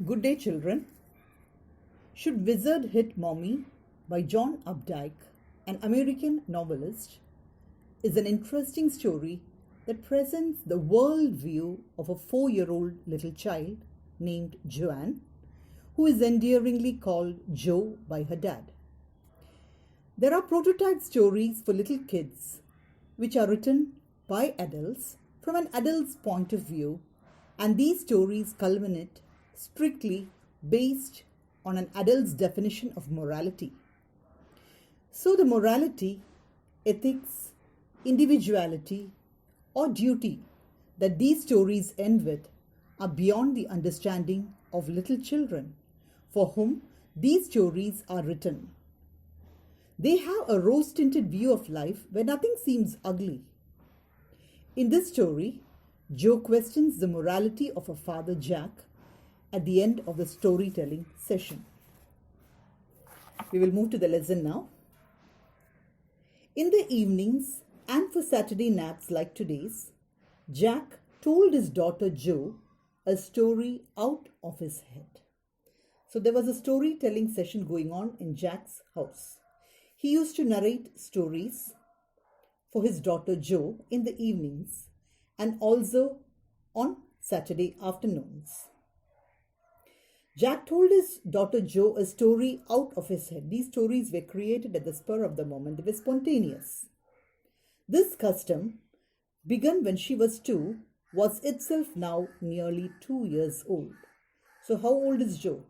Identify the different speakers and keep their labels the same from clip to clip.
Speaker 1: Good day, children. Should Wizard Hit Mommy by John Updike, an American novelist, is an interesting story that presents the worldview of a 4-year-old little child named Joanne, who is endearingly called Joe by her dad. There are prototype stories for little kids which are written by adults from an adult's point of view, and these stories culminate strictly based on an adult's definition of morality. So the morality, ethics, individuality, or duty that these stories end with are beyond the understanding of little children for whom these stories are written. They have a rose-tinted view of life where nothing seems ugly. In this story, Joe questions the morality of her father Jack at the end of the storytelling session. We will move to the lesson now. In the evenings and for Saturday naps like today's, Jack told his daughter Joe a story out of his head. So there was a storytelling session going on in Jack's house. He used to narrate stories for his daughter Joe in the evenings and also on Saturday afternoons. Jack told his daughter Joe a story out of his head. These stories were created at the spur of the moment. They were spontaneous. This custom, begun when she was 2, was itself now nearly 2 years old. So how old is Joe?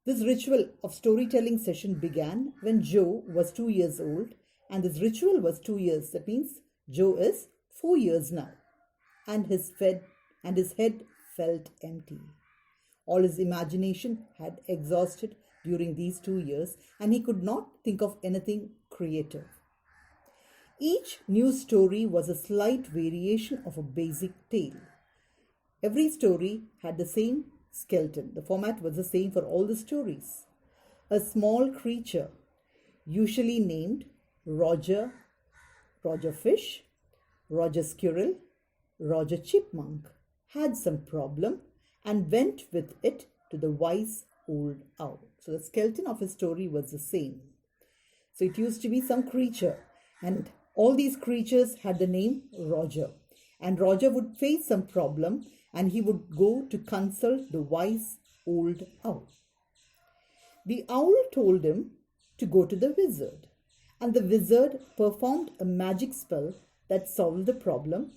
Speaker 1: This ritual of storytelling session began when Joe was 2 years old, and this ritual was 2 years. That means Joe is 4 years now, and his head felt empty. All his imagination had exhausted during these 2 years, and he could not think of anything creative. Each new story was a slight variation of a basic tale. Every story had the same skeleton. The format was the same for all the stories. A small creature, usually named Roger Fish, Roger Squirrel, Roger Chipmunk, had some problem and went with it to the wise old owl. So the skeleton of his story was the same. So it used to be some creature, and all these creatures had the name Roger. And Roger would face some problem, and he would go to consult the wise old owl. The owl told him to go to the wizard, and the wizard performed a magic spell that solved the problem,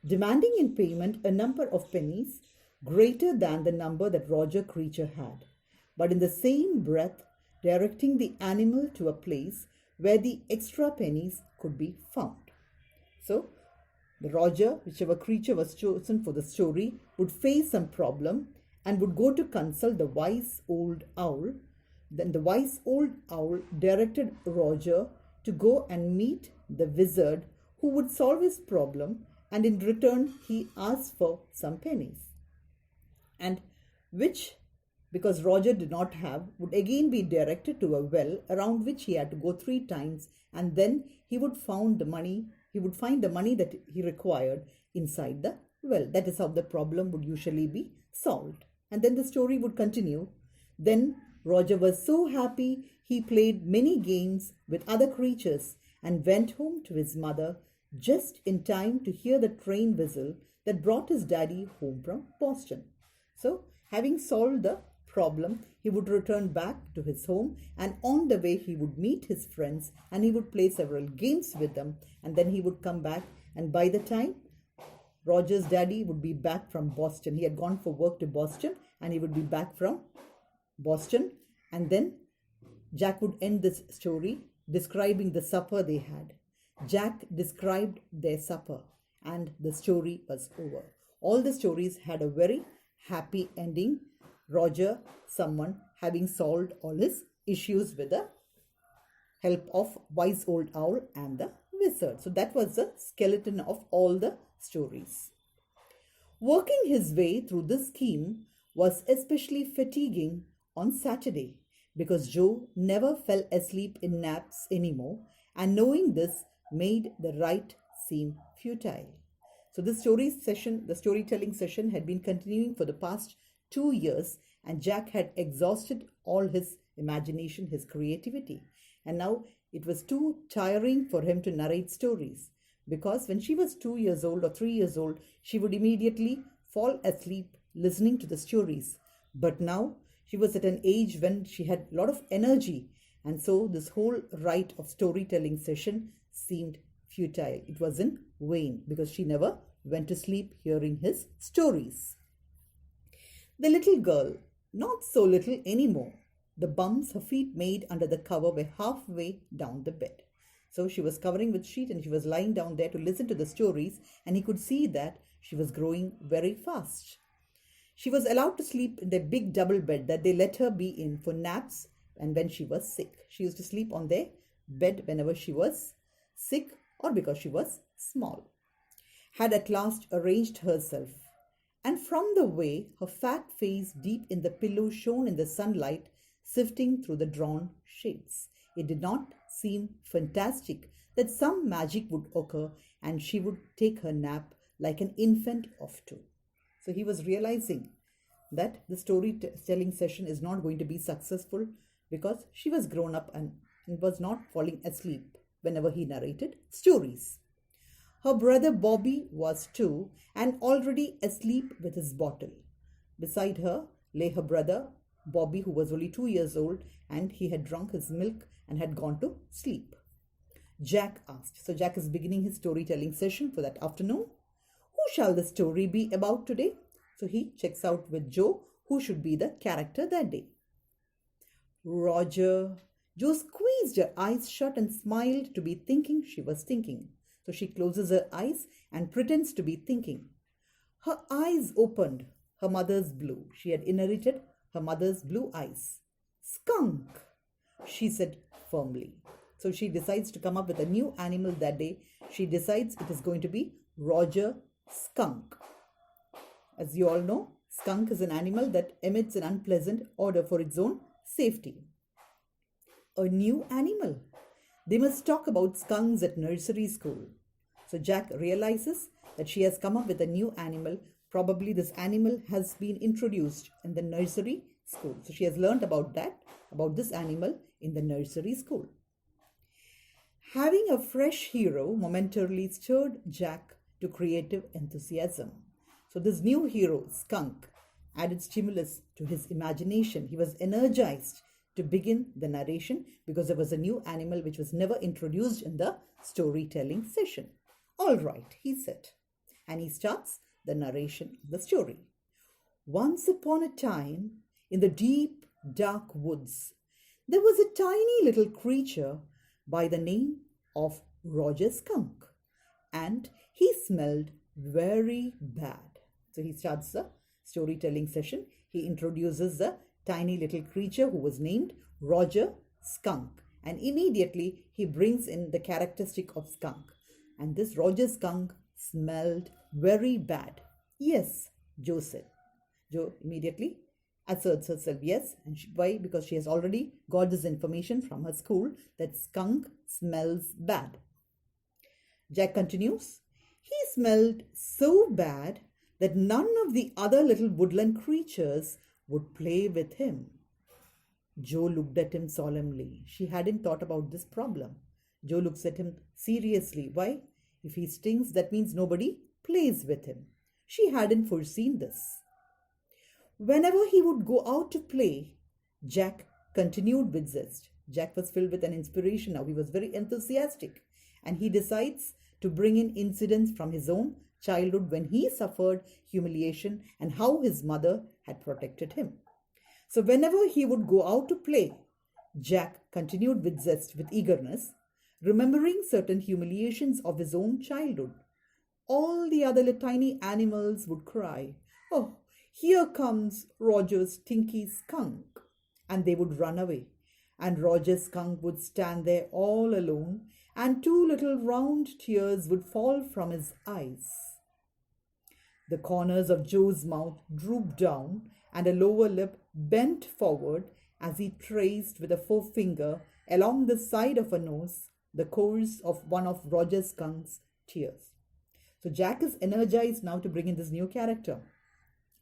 Speaker 1: demanding in payment a number of pennies greater than the number that Roger creature had, but in the same breath directing the animal to a place where the extra pennies could be found. So the Roger, whichever creature was chosen for the story, would face some problem and would go to consult the wise old owl. Then the wise old owl directed Roger to go and meet the wizard who would solve his problem, and in return he asked for some pennies, and which, because Roger did not have, would again be directed to a well around which he had to go 3 times, and then he would find the money that he required inside the well. That is how the problem would usually be solved. And then the story would continue. Then Roger was so happy he played many games with other creatures and went home to his mother just in time to hear the train whistle that brought his daddy home from Boston. So, having solved the problem, he would return back to his home, and on the way he would meet his friends and he would play several games with them, and then he would come back, and by the time Roger's daddy would be back from Boston, he had gone for work to Boston, and he would be back from Boston, and then Jack would end this story describing the supper they had. Jack described their supper, and the story was over. All the stories had a very happy ending. Roger, someone having solved all his issues with the help of wise old owl and the wizard. So that was the skeleton of all the stories. Working his way through this scheme was especially fatiguing on Saturday, because Joe never fell asleep in naps anymore, and knowing this made the rite seem futile. So the storytelling session had been continuing for the past 2 years, and Jack had exhausted all his imagination, his creativity. And now it was too tiring for him to narrate stories, because when she was 2 years old or 3 years old, she would immediately fall asleep listening to the stories. But now she was at an age when she had a lot of energy, and so this whole rite of storytelling session seemed futile. It was in vain because she never went to sleep hearing his stories. The little girl, not so little anymore, the bumps her feet made under the cover were halfway down the bed. So she was covering with sheet and she was lying down there to listen to the stories, and he could see that she was growing very fast. She was allowed to sleep in their big double bed that they let her be in for naps and when she was sick. She used to sleep on their bed whenever she was sick or because she was small. Had at last arranged herself, and from the way her fat face deep in the pillow shone in the sunlight sifting through the drawn shades, it did not seem fantastic that some magic would occur and she would take her nap like an infant of 2. So he was realizing that the storytelling session is not going to be successful because she was grown up and was not falling asleep whenever he narrated stories. Her brother Bobby was 2 and already asleep with his bottle. Beside her lay her brother Bobby, who was only 2 years old, and he had drunk his milk and had gone to sleep. Jack asked. So Jack is beginning his storytelling session for that afternoon. Who shall the story be about today? So he checks out with Joe, who should be the character that day. Roger. Joe squeezed her eyes shut and smiled to be thinking she was thinking. So she closes her eyes and pretends to be thinking. Her eyes opened. Her mother's blue. She had inherited her mother's blue eyes. Skunk, she said firmly. So she decides to come up with a new animal that day. She decides it is going to be Roger Skunk. As you all know, skunk is an animal that emits an unpleasant odor for its own safety. A new animal. They must talk about skunks at nursery school. So Jack realizes that she has come up with a new animal. Probably this animal has been introduced in the nursery school. So she has learned about this animal in the nursery school. Having a fresh hero momentarily stirred Jack to creative enthusiasm. So this new hero, Skunk, added stimulus to his imagination. He was energized to begin the narration because there was a new animal which was never introduced in the storytelling session. All right, he said, and he starts the narration of the story. Once upon a time, in the deep, dark woods, there was a tiny little creature by the name of Roger Skunk, and he smelled very bad. So he starts the storytelling session. He introduces the tiny little creature who was named Roger Skunk, and immediately he brings in the characteristic of skunk. And this Roger Skunk smelled very bad. Yes, Joe said. Joe immediately asserts herself, yes. And why? Because she has already got this information from her school that skunk smells bad. Jack continues. He smelled so bad that none of the other little woodland creatures would play with him. Joe looked at him solemnly. She hadn't thought about this problem. Joe looks at him seriously. Why? If he stinks, that means nobody plays with him. She hadn't foreseen this. Whenever he would go out to play, Jack continued with zest. Jack was filled with an inspiration now. He was very enthusiastic, and he decides to bring in incidents from his own childhood when he suffered humiliation and how his mother had protected him. So whenever he would go out to play, Jack continued with zest, with eagerness, remembering certain humiliations of his own childhood. All the other tiny animals would cry, "Oh, here comes Roger's stinky skunk," and they would run away. And Roger's skunk would stand there all alone, and 2 little round tears would fall from his eyes. The corners of Joe's mouth drooped down, and a lower lip bent forward as he traced with a forefinger along the side of a nose the course of one of Roger Skunk's tears. So Jack is energized now to bring in this new character.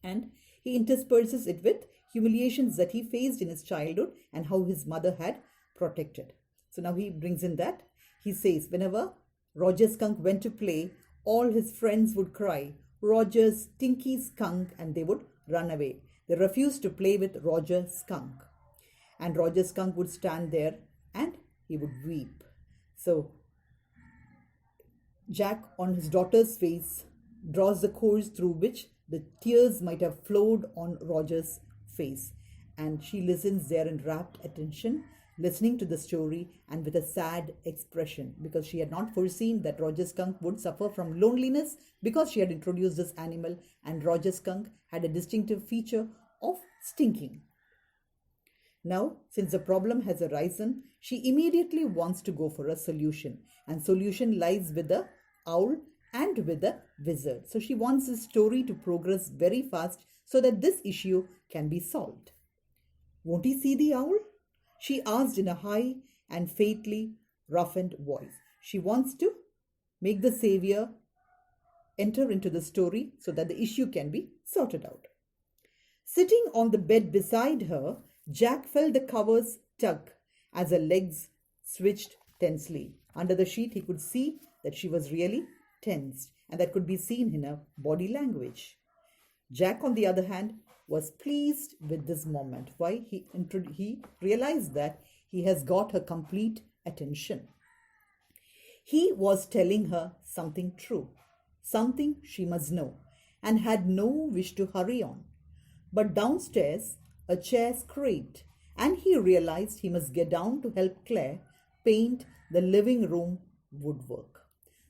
Speaker 1: And he He intersperses it with humiliations that he faced in his childhood and how his mother had protected. So now he brings in that. He says, whenever Roger Skunk went to play, all his friends would cry, "Roger, stinky skunk," and they would run away. They refused to play with Roger Skunk. And Roger Skunk would stand there and he would weep. So Jack, on his daughter's face, draws the course through which the tears might have flowed on Roger's face. And she listens there in rapt attention, listening to the story and with a sad expression, because she had not foreseen that Roger Skunk would suffer from loneliness because she had introduced this animal, and Roger Skunk had a distinctive feature of stinking. Now, since the problem has arisen, she immediately wants to go for a solution, and solution lies with the owl and with the wizard. So she wants the story to progress very fast so that this issue can be solved. "Won't he see the owl?" she asked in a high and faintly roughened voice. She wants to make the savior enter into the story so that the issue can be sorted out. Sitting on the bed beside her, Jack felt the covers tug as her legs switched tensely. Under the sheet, he could see that she was really tensed, and that could be seen in her body language. Jack, on the other hand, was pleased with this moment. Why? He realized that he has got her complete attention. He was telling her something true, something she must know, and had no wish to hurry on. But downstairs, a chair scraped, and he realized he must get down to help Claire paint the living room woodwork.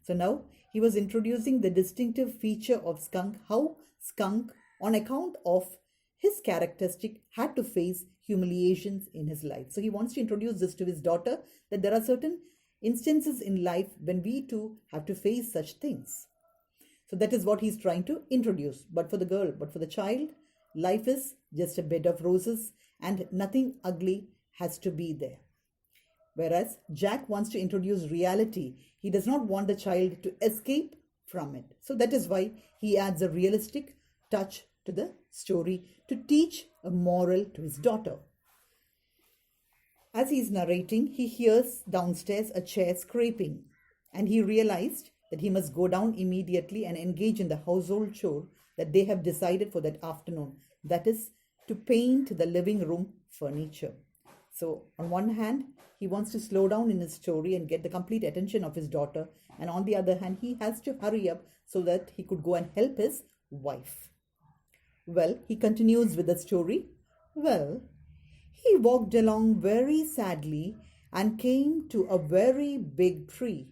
Speaker 1: So now he was introducing the distinctive feature of Skunk, how Skunk, on account of his characteristic, had to face humiliations in his life. So he wants to introduce this to his daughter, that there are certain instances in life when we too have to face such things. So that is what he's trying to introduce. But for the girl, but for the child, life is just a bed of roses and nothing ugly has to be there. Whereas Jack wants to introduce reality. He does not want the child to escape from it. So that is why he adds a realistic touch to the story to teach a moral to his daughter. As he is narrating, he hears downstairs a chair scraping, and he realized that he must go down immediately and engage in the household chore that they have decided for that afternoon. That is to paint the living room furniture. So on one hand, he wants to slow down in his story and get the complete attention of his daughter. And on the other hand, he has to hurry up so that he could go and help his wife. Well, he continues with the story. Well, he walked along very sadly and came to a very big tree.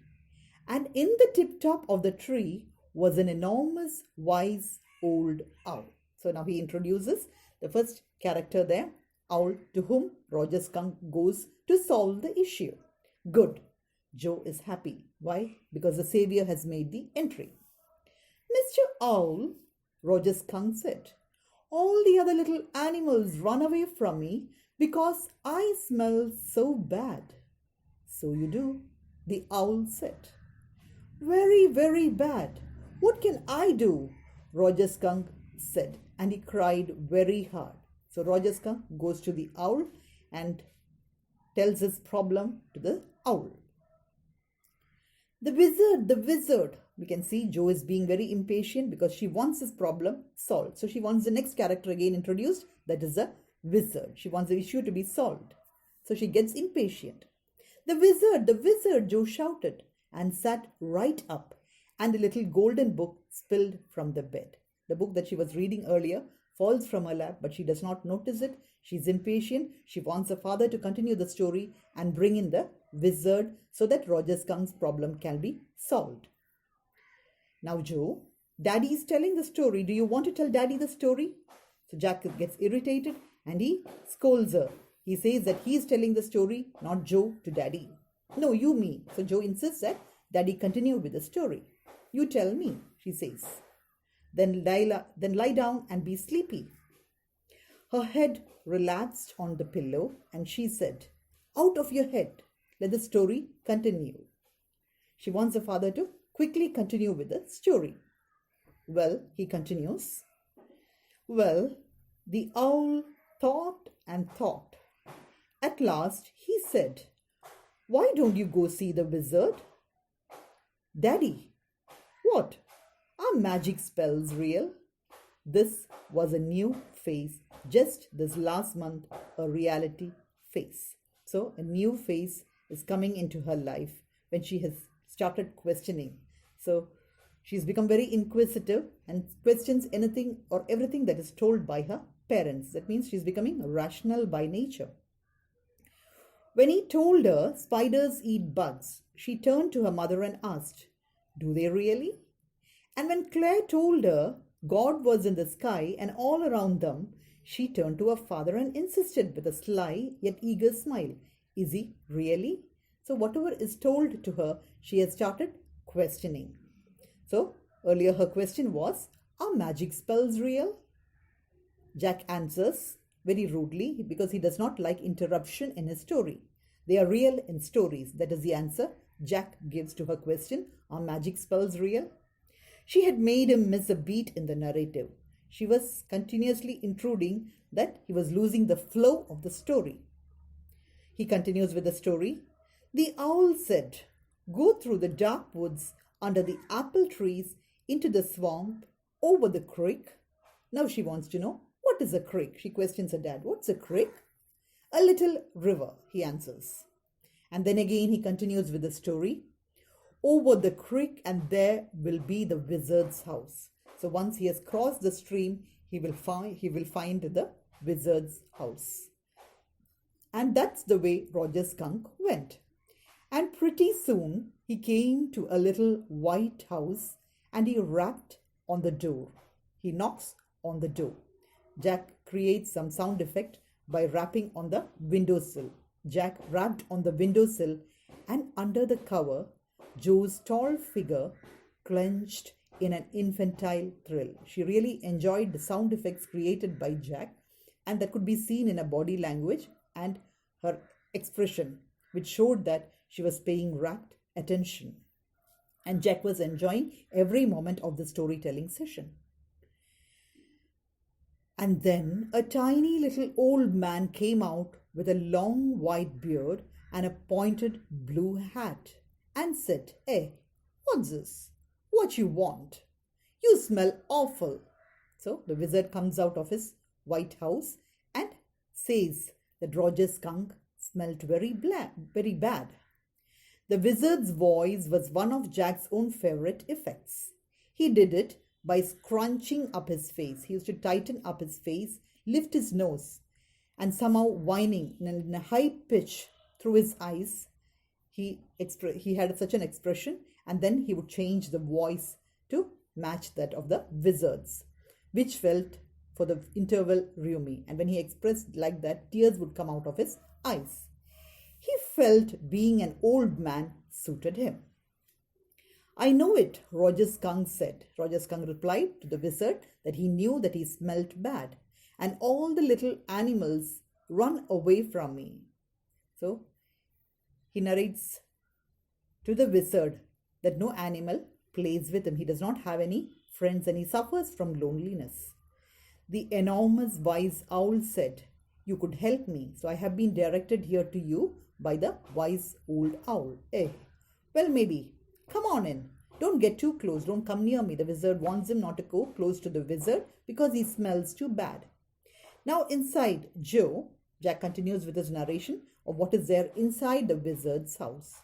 Speaker 1: And in the tip-top of the tree was an enormous, wise old owl. So now he introduces the first character there, Owl, to whom Roger Skunk goes to solve the issue. Good. Joe is happy. Why? Because the savior has made the entry. "Mr. Owl," Roger Skunk said, "all the other little animals run away from me because I smell so bad." "So you do," the owl said. "Very, very bad. What can I do?" Roger Skunk said, and he cried very hard. So Roger Skunk goes to the owl and tells his problem to the owl. The wizard. We can see Joe is being very impatient because she wants his problem solved. So she wants the next character again introduced, that is a wizard. She wants the issue to be solved. So she gets impatient. The wizard, Joe shouted and sat right up, and the little golden book spilled from the bed. The book that she was reading earlier falls from her lap, but she does not notice it. She's impatient. She wants her father to continue the story and bring in the wizard so that Roger Skunk's problem can be solved. Now, Joe, Daddy is telling the story. Do you want to tell Daddy the story? So Jack gets irritated and he scolds her. He says that he is telling the story, not Joe, to Daddy. "No, you, me." So Joe insists that Daddy continue with the story. "You tell me," she says. Then lie down and be sleepy." Her head relaxed on the pillow and she said, "Out of your head. Let the story continue." She wants her father to quickly continue with the story. Well, he continues. "Well, The owl thought and thought. At last he said, "Why don't you go see the wizard?" "Daddy, what? Are magic spells real?" This was a new phase, just this last month, a reality phase. So, a new phase is coming into her life when she has started questioning. So, she's become very inquisitive and questions anything or everything that is told by her parents. That means she's becoming rational by nature. When he told her spiders eat bugs, she turned to her mother and asked, "Do they really?" And when Claire told her God was in the sky and all around them, she turned to her father and insisted with a sly yet eager smile, "Is he really?" So whatever is told to her, she has started questioning. So earlier her question was, "Are magic spells real?" Jack answers very rudely because he does not like interruption in his story. They are real in stories. That is the answer Jack gives to her question, "Are magic spells real?" She had made him miss a beat in the narrative. She was continuously intruding that he was losing the flow of the story. He continues with the story. The owl said, "Go through the dark woods, under the apple trees, into the swamp, over the creek." Now she wants to know, what is a creek? She questions her dad, "What's a creek?" "A little river," he answers. And then again he continues with the story. Over the creek, and there will be the wizard's house. So once he has crossed the stream, he will find the wizard's house. And that's the way Roger Skunk went. And pretty soon he came to a little white house and he rapped on the door. He knocks on the door. Jack creates some sound effect by rapping on the windowsill. Jack rapped on the windowsill, and under the cover, Joe's tall figure clenched in an infantile thrill. She really enjoyed the sound effects created by Jack, and that could be seen in her body language and her expression, which showed that she was paying rapt attention. And Jack was enjoying every moment of the storytelling session. And then a tiny little old man came out with a long white beard and a pointed blue hat and said, "Hey, what's this? What you want? You smell awful." So the wizard comes out of his white house and says that Roger Skunk smelled very bad. The wizard's voice was one of Jack's own favorite effects. He did it by scrunching up his face. He used to tighten up his face, lift his nose, and somehow whining in a high pitch through his eyes. He had such an expression, and then he would change the voice to match that of the wizards, which felt for the interval roomy. And when he expressed like that, tears would come out of his eyes. He felt being an old man suited him. "I know it," Roger Skunk said. Roger Skunk replied to the wizard that he knew that he smelt bad, "and all the little animals run away from me." So he narrates to the wizard that no animal plays with him. He does not have any friends and he suffers from loneliness. The enormous wise owl said, "You could help me, so I have been directed here to you by the wise old owl." Well, maybe. Come on in. Don't get too close. Don't come near me. The wizard warns him not to go close to the wizard because he smells too bad. Now inside Joe, Jack continues with his narration of what is there inside the wizard's house.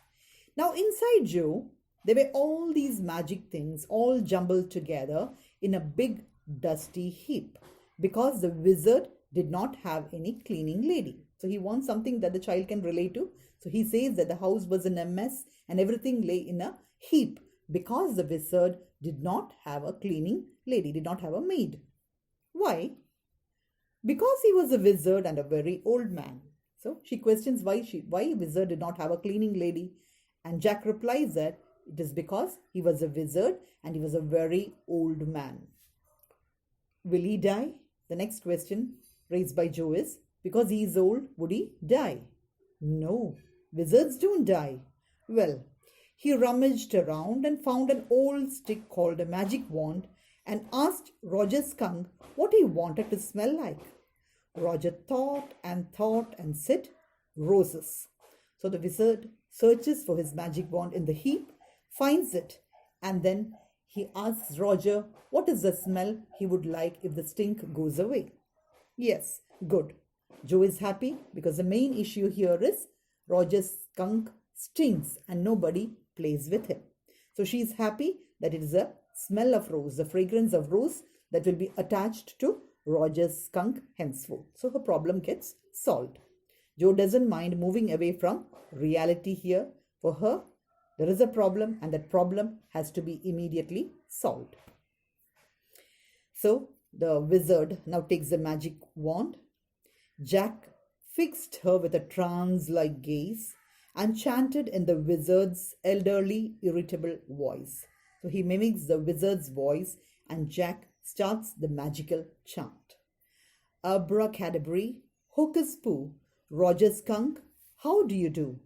Speaker 1: Now inside Joe, there were all these magic things all jumbled together in a big dusty heap because the wizard did not have any cleaning lady. So he wants something that the child can relate to. So he says that the house was in a mess and everything lay in a heap because the wizard did not have a cleaning lady, did not have a maid. Why? Because he was a wizard and a very old man. So she questions why wizard did not have a cleaning lady. And Jack replies that it is because he was a wizard and he was a very old man. Will he die? The next question raised by Joe is, because he is old, would he die? No, wizards don't die. Well, he rummaged around and found an old stick called a magic wand and asked Roger Skunk what he wanted to smell like. Roger thought and said, "Roses." So the wizard searches for his magic wand in the heap, finds it, and then he asks Roger what is the smell he would like if the stink goes away. Yes, good. Joe is happy because the main issue here is Roger's skunk stinks and nobody plays with him. So she is happy that it is a smell of rose, the fragrance of rose that will be attached to Roger's skunk henceforth. So her problem gets solved. Joe doesn't mind moving away from reality here. For her, there is a problem and that problem has to be immediately solved. So the wizard now takes the magic wand. Jack fixed her with a trance-like gaze and chanted in the wizard's elderly, irritable voice. So he mimics the wizard's voice and Jack starts the magical chant. Abracadabra, hocus poo, Roger Skunk, how do you do?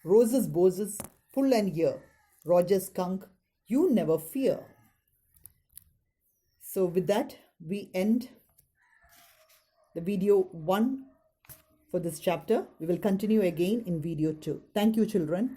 Speaker 1: Roses, boses, pull and ear. Roger Skunk, you never fear. So with that, we end the video 1 for this chapter. We will continue again in video 2. Thank you, children.